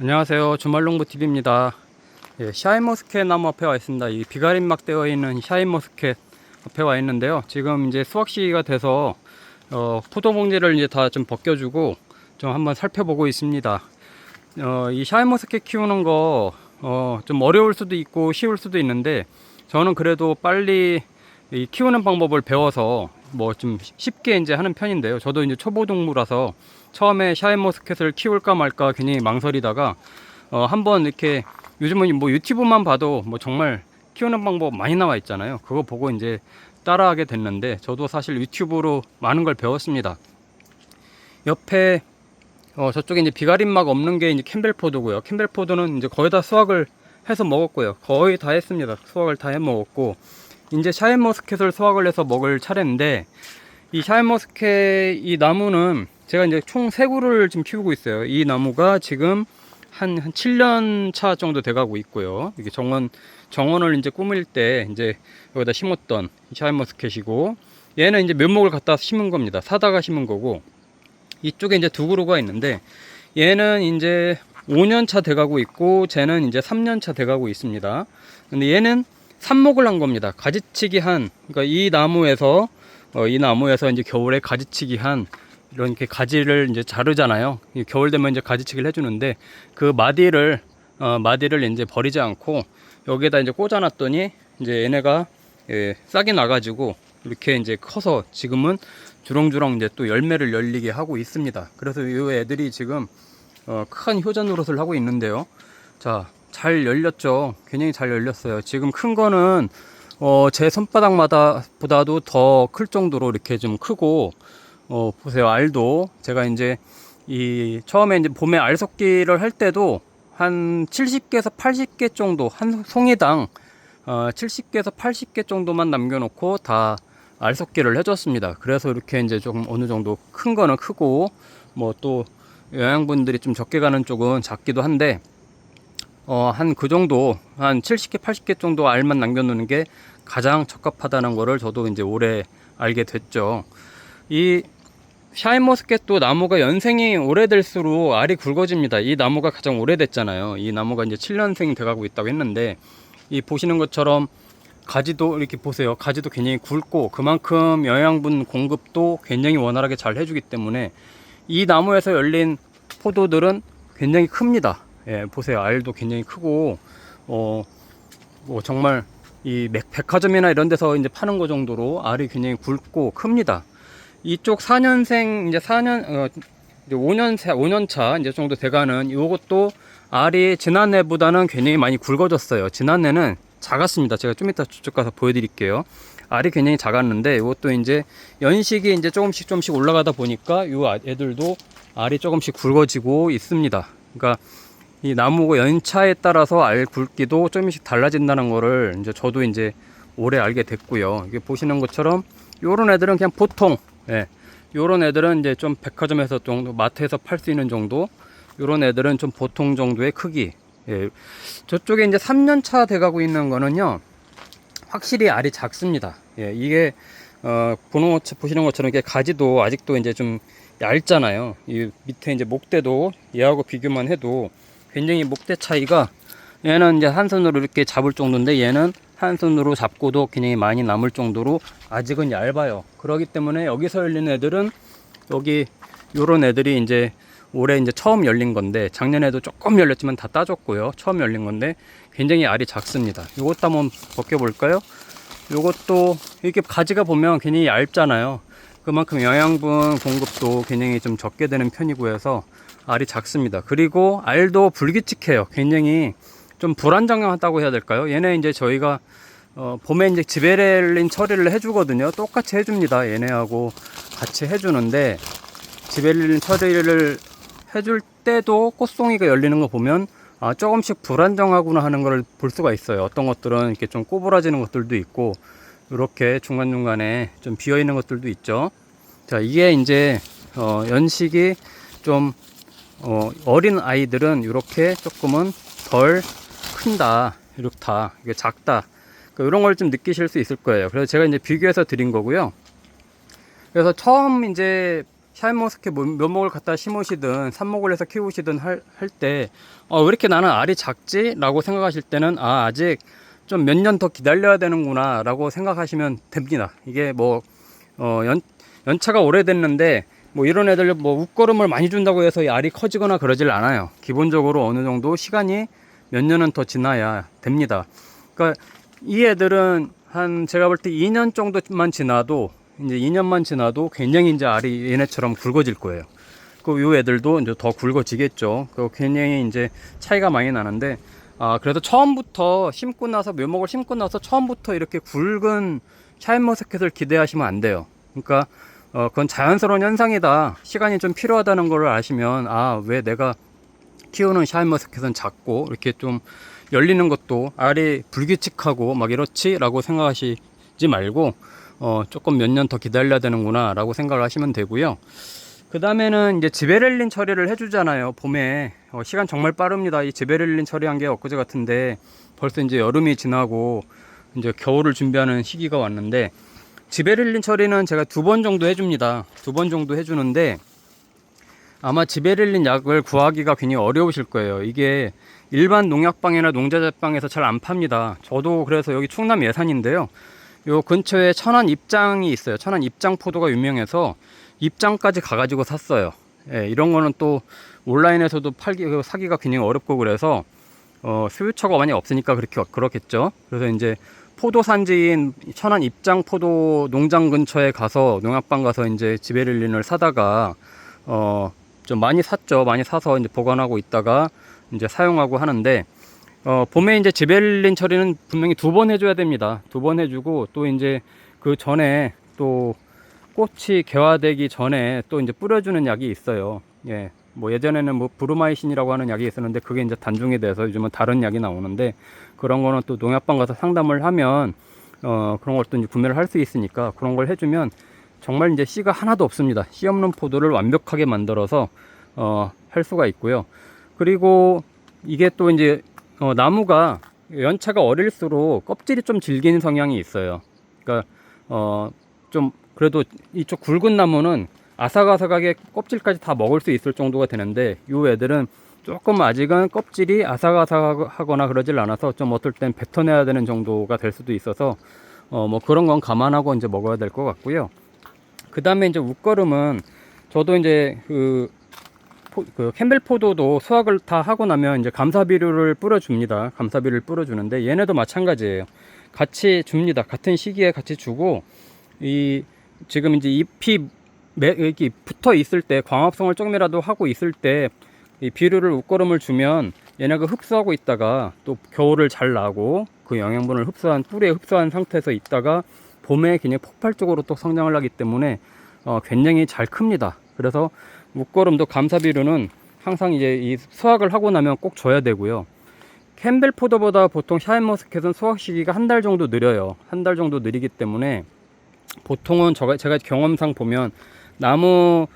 안녕하세요. 주말농부TV입니다. 예, 샤인머스켓 나무 앞에 와 있습니다. 이 비가림막 되어 있는 샤인머스켓 앞에 와 있는데요. 지금 이제 수확 시기가 돼서 포도 봉지를 이제 다 좀 벗겨주고 좀 한번 살펴보고 있습니다. 이 샤인머스켓 키우는 거 좀 어려울 수도 있고 쉬울 수도 있는데 저는 그래도 빨리 이 키우는 방법을 배워서 뭐 좀 쉽게 이제 하는 편인데요. 저도 이제 초보 동무라서 처음에 샤인머스켓을 키울까 말까 괜히 망설이다가 한번 이렇게 요즘은 뭐 유튜브만 봐도 뭐 정말 키우는 방법 많이 나와 있잖아요. 그거 보고 이제 따라하게 됐는데 저도 사실 유튜브로 많은 걸 배웠습니다. 옆에 저쪽에 이제 비가림막 없는 게 이제 캠벨포도고요. 캠벨포도는 이제 거의 다 수확을 해서 먹었고요. 거의 다 했습니다. 수확을 다 해 먹었고 이제 샤인머스켓을 수확을 해서 먹을 차례인데 이 샤인머스켓 이 나무는 제가 이제 총 3그루를 지금 키우고 있어요. 이 나무가 지금 한 7년 차 정도 돼가고 있고요. 이게 정원을 이제 꾸밀 때 이제 여기다 심었던 샤인머스켓이고 얘는 이제 묘목을 갖다 심은 겁니다. 사다가 심은 거고 이쪽에 이제 2그루가 있는데 얘는 이제 5년 차 돼가고 있고 쟤는 이제 3년 차 돼가고 있습니다. 근데 얘는 삽목을 한 겁니다. 가지치기 한, 그러니까 이 나무에서 이제 겨울에 가지치기 한 이렇게 가지를 이제 자르잖아요. 겨울 되면 이제 가지치기를 해주는데 그 마디를 이제 버리지 않고 여기에다 이제 꽂아놨더니 이제 얘네가 싹이 나가지고 이렇게 이제 커서 지금은 주렁주렁 이제 또 열매를 열리게 하고 있습니다. 그래서 이 애들이 지금 큰 효자 노릇을 하고 있는데요. 자, 잘 열렸죠. 굉장히 잘 열렸어요. 지금 큰 거는 제 손바닥마다 보다도 더 클 정도로 이렇게 좀 크고 보세요. 알도 제가 이제 처음에 이제 봄에 알 섞기를 할 때도 한 70개에서 80개 정도 한 송이당 70개에서 80개 정도만 남겨놓고 다 알 섞기를 해줬습니다. 그래서 이렇게 이제 조금 어느 정도 큰 거는 크고 뭐 또 영양분들이 좀 적게 가는 쪽은 작기도 한데 한 그 정도, 한 70개, 80개 정도 알만 남겨놓는 게 가장 적합하다는 거를 저도 이제 올해 알게 됐죠. 이 샤인머스켓도 나무가 연생이 오래될수록 알이 굵어집니다. 이 나무가 가장 오래됐잖아요. 이 나무가 이제 7년생이 돼가고 있다고 했는데, 이 보시는 것처럼 가지도 이렇게 보세요. 가지도 굉장히 굵고 그만큼 영양분 공급도 굉장히 원활하게 잘 해주기 때문에 이 나무에서 열린 포도들은 굉장히 큽니다. 예, 보세요. 알도 굉장히 크고, 뭐 정말 이 백화점이나 이런 데서 이제 파는 거 정도로 알이 굉장히 굵고 큽니다. 이쪽 4년생, 이제 4년, 이제 5년 차 이제 정도 돼가는 요것도 알이 지난해보다는 굉장히 많이 굵어졌어요. 지난해는 작았습니다. 제가 좀 이따 저쪽 가서 보여드릴게요. 알이 굉장히 작았는데 이것도 이제 연식이 이제 조금씩 올라가다 보니까 요 애들도 알이 조금씩 굵어지고 있습니다. 그러니까 이 나무 연차에 따라서 알 굵기도 조금씩 달라진다는 거를 이제 저도 이제 올해 알게 됐고요. 이게 보시는 것처럼 요런 애들은 그냥 보통, 예, 요런 애들은 이제 좀 백화점에서 정도, 마트에서 팔 수 있는 정도, 요런 애들은 좀 보통 정도의 크기. 예, 저쪽에 이제 3년 차 돼가고 있는 거는요, 확실히 알이 작습니다. 예, 이게 보시는 것처럼 이게 가지도 아직도 이제 좀 얇잖아요. 이 밑에 이제 목대도 얘하고 비교만 해도 굉장히 목대 차이가, 얘는 이제 한 손으로 이렇게 잡을 정도인데 얘는 한 손으로 잡고도 굉장히 많이 남을 정도로 아직은 얇아요. 그렇기 때문에 여기서 열린 애들은 여기 요런 애들이 이제 올해 이제 처음 열린 건데, 작년에도 조금 열렸지만 다 따졌고요. 처음 열린 건데 굉장히 알이 작습니다. 요것도 한번 벗겨볼까요? 요것도 이렇게 가지가 보면 굉장히 얇잖아요. 그만큼 영양분 공급도 굉장히 좀 적게 되는 편이고 해서 알이 작습니다. 그리고 알도 불규칙해요. 굉장히 좀 불안정하다고 해야 될까요? 얘네 이제 저희가 봄에 이제 지베렐린 처리를 해주거든요. 똑같이 해줍니다. 얘네하고 같이 해주는데, 지베렐린 처리를 해줄 때도 꽃송이가 열리는 거 보면 조금씩 불안정하구나 하는 걸 볼 수가 있어요. 어떤 것들은 이렇게 좀 꼬부라지는 것들도 있고 이렇게 중간중간에 좀 비어 있는 것들도 있죠. 자, 이게 이제 연식이 좀 어린 아이들은 이렇게 조금은 덜 큰다, 이렇다, 이게 작다, 이런 걸 좀 느끼실 수 있을 거예요. 그래서 제가 이제 비교해서 드린 거고요. 그래서 처음 이제 샤인머스켓 묘목을 갖다 심으시든 삽목을 해서 키우시든 할 때 왜 이렇게 나는 알이 작지? 라고 생각하실 때는 아직 좀 몇 년 더 기다려야 되는구나 라고 생각하시면 됩니다. 이게 뭐 연차가 오래됐는데 뭐 이런 애들 뭐 웃거름을 많이 준다고 해서 이 알이 커지거나 그러질 않아요. 기본적으로 어느 정도 시간이 몇 년은 더 지나야 됩니다. 그러니까 이 애들은 한 제가 볼 때 2년 정도만 지나도 이제 2년만 지나도 굉장히 이제 알이 얘네처럼 굵어질 거예요. 그 요 애들도 이제 더 굵어지겠죠. 그 굉장히 이제 차이가 많이 나는데 그래서 처음부터 심고 나서 묘목을 심고 나서 처음부터 이렇게 굵은 샤인머스켓을 기대하시면 안 돼요. 그러니까 그건 자연스러운 현상이다. 시간이 좀 필요하다는 걸 아시면 왜 내가 키우는 샤인머스켓은 작고 이렇게 좀 열리는 것도 알이 불규칙하고 막 이렇지 라고 생각하시지 말고 조금 몇 년 더 기다려야 되는구나 라고 생각을 하시면 되고요. 그 다음에는 이제 지베렐린 처리를 해주잖아요. 봄에 시간 정말 빠릅니다. 이 지베렐린 처리한 게 엊그제 같은데 벌써 이제 여름이 지나고 이제 겨울을 준비하는 시기가 왔는데, 지베렐린 처리는 제가 2번 정도 해줍니다. 2번 정도 해주는데 아마 지베렐린 약을 구하기가 굉장히 어려우실 거예요. 이게 일반 농약방이나 농자재방에서 잘 안 팝니다. 저도 그래서 여기 충남 예산인데요, 요 근처에 천안 입장이 있어요. 천안 입장 포도가 유명해서 입장까지 가가지고 샀어요. 예, 이런 거는 또 온라인에서도 사기가 굉장히 어렵고 그래서 수요처가 많이 없으니까 그렇겠죠. 그래서 이제 포도 산지인 천안 입장 포도 농장 근처에 가서 농약방 가서 이제 지베렐린을 사다가 좀 많이 샀죠. 많이 사서 이제 보관하고 있다가 이제 사용하고 하는데, 봄에 이제 지베렐린 처리는 분명히 2번 해줘야 됩니다. 2번 해주고 또 이제 그 전에 또 꽃이 개화되기 전에 또 이제 뿌려주는 약이 있어요. 예, 뭐 예전에는 뭐 브루마이신이라고 하는 약이 있었는데 그게 이제 단종이 돼서 요즘은 다른 약이 나오는데, 그런 거는 또 농약방 가서 상담을 하면 그런 것도 이제 구매를 할 수 있으니까 그런 걸 해주면 정말 이제 씨가 하나도 없습니다. 씨 없는 포도를 완벽하게 만들어서 할 수가 있고요. 그리고 이게 또 이제 나무가 연차가 어릴수록 껍질이 좀 질기는 성향이 있어요. 그러니까 좀 그래도 이쪽 굵은 나무는 아삭아삭하게 껍질까지 다 먹을 수 있을 정도가 되는데, 요 애들은 조금 아직은 껍질이 아삭아삭하거나 그러질 않아서 좀 어떨 땐 뱉어내야 되는 정도가 될 수도 있어서 뭐 그런 건 감안하고 이제 먹어야 될 것 같고요. 그 다음에 이제 웃거름은 저도 이제 그 캠벨 포도도 수확을 다 하고 나면 이제 감사비료를 뿌려줍니다. 감사비료를 뿌려주는데 얘네도 마찬가지예요. 같이 줍니다. 같은 시기에 같이 주고, 지금 이제 잎이 이렇게 붙어 있을 때, 광합성을 조금이라도 하고 있을 때 이 비료를 웃거름을 주면 얘네가 흡수하고 있다가 또 겨울을 잘 나고 그 영양분을 뿌리에 흡수한 상태에서 있다가 봄에 굉장히 폭발적으로 또 성장을 하기 때문에 굉장히 잘 큽니다. 그래서 웃거름도 감사비료는 항상 이제 이 수확을 하고 나면 꼭 줘야 되고요. 캠벨 포도보다 보통 샤인머스켓은 수확 시기가 1달 정도 느려요. 1달 정도 느리기 때문에 보통은 제가 경험상 보면 나무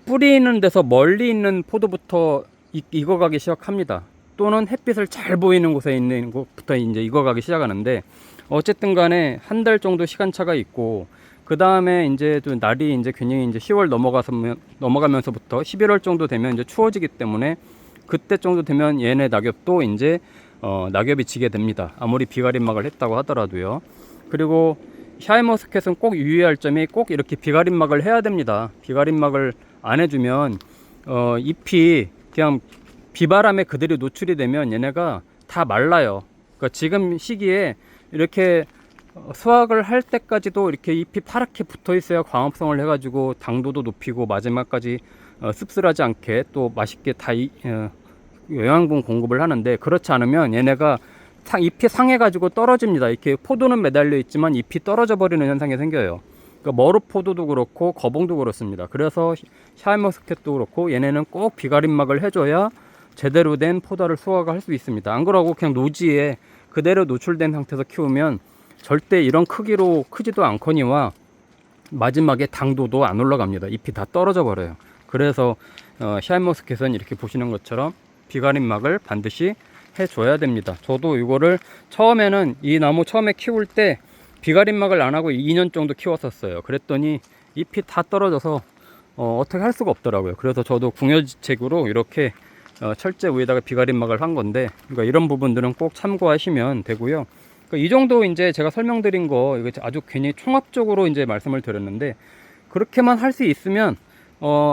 뿌리 있는 데서 멀리 있는 포도부터 익어가기 시작합니다. 또는 햇빛을 잘 보이는 곳에 있는 곳부터 이제 익어가기 시작하는데, 어쨌든 간에 1달 정도 시간차가 있고, 그 다음에 이제 또 날이 이제 굉장히 이제 10월 넘어가면서부터 11월 정도 되면 이제 추워지기 때문에 그때 정도 되면 얘네 낙엽도 이제 낙엽이 지게 됩니다. 아무리 비가림막을 했다고 하더라도요. 그리고 샤인머스켓은 꼭 유의할 점이 꼭 이렇게 비가림막을 해야 됩니다. 비가림막을 안 해주면 잎이 그냥 비바람에 그대로 노출이 되면 얘네가 다 말라요. 그러니까 지금 시기에 이렇게 수확을 할 때까지도 이렇게 잎이 파랗게 붙어 있어야 광합성을 해가지고 당도도 높이고 마지막까지 씁쓸하지 않게 또 맛있게 다 영양분 공급을 하는데, 그렇지 않으면 얘네가 잎이 상해가지고 떨어집니다. 이렇게 포도는 매달려 있지만 잎이 떨어져 버리는 현상이 생겨요. 그러니까 머루포도도 그렇고 거봉도 그렇습니다. 그래서 샤인머스켓도 그렇고 얘네는 꼭 비가림막을 해줘야 제대로 된 포도를 수확을 할 수 있습니다. 안 그러고 그냥 노지에 그대로 노출된 상태에서 키우면 절대 이런 크기로 크지도 않거니와 마지막에 당도도 안 올라갑니다. 잎이 다 떨어져 버려요. 그래서 샤인머스켓은 이렇게 보시는 것처럼 비가림막을 반드시 해줘야 됩니다. 저도 이거를 처음에는 이 나무 처음에 키울 때 비가림막을 안 하고 2년 정도 키웠었어요. 그랬더니 잎이 다 떨어져서 어떻게 할 수가 없더라고요. 그래서 저도 궁여지책으로 이렇게 철제 위에다가 비가림막을 한 건데, 그러니까 이런 부분들은 꼭 참고하시면 되고요. 그러니까 이 정도 이제 제가 설명드린 거 이거 아주 괜히 총합적으로 이제 말씀을 드렸는데, 그렇게만 할 수 있으면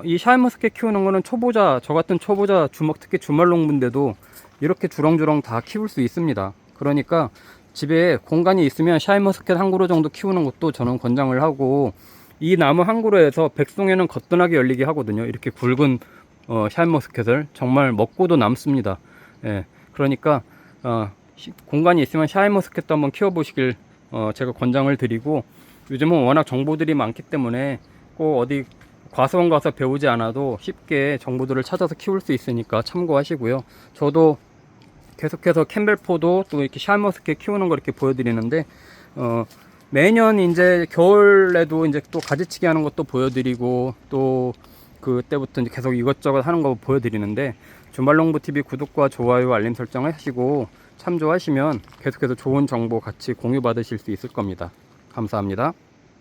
이 샤인머스켓 키우는 거는 초보자, 저 같은 초보자 특히 주말농부인데도 이렇게 주렁주렁 다 키울 수 있습니다. 그러니까 집에 공간이 있으면 샤인머스켓 한 그루 정도 키우는 것도 저는 권장을 하고, 이 나무 한 그루에서 백송에는 거뜬하게 열리게 하거든요. 이렇게 굵은 샤인머스켓을 정말 먹고도 남습니다. 예, 그러니까 공간이 있으면 샤인머스켓도 한번 키워보시길 제가 권장을 드리고, 요즘은 워낙 정보들이 많기 때문에 꼭 어디 과수원 가서 배우지 않아도 쉽게 정보들을 찾아서 키울 수 있으니까 참고하시고요. 저도 계속해서 캠벨포도 또 이렇게 샤인머스켓 키우는 거 이렇게 보여드리는데, 매년 이제 겨울에도 이제 또 가지치기 하는 것도 보여드리고, 또 그때부터 이제 계속 이것저것 하는 거 보여드리는데, 주말농부TV 구독과 좋아요 알림 설정 하시고 참조하시면 계속해서 좋은 정보 같이 공유 받으실 수 있을 겁니다. 감사합니다.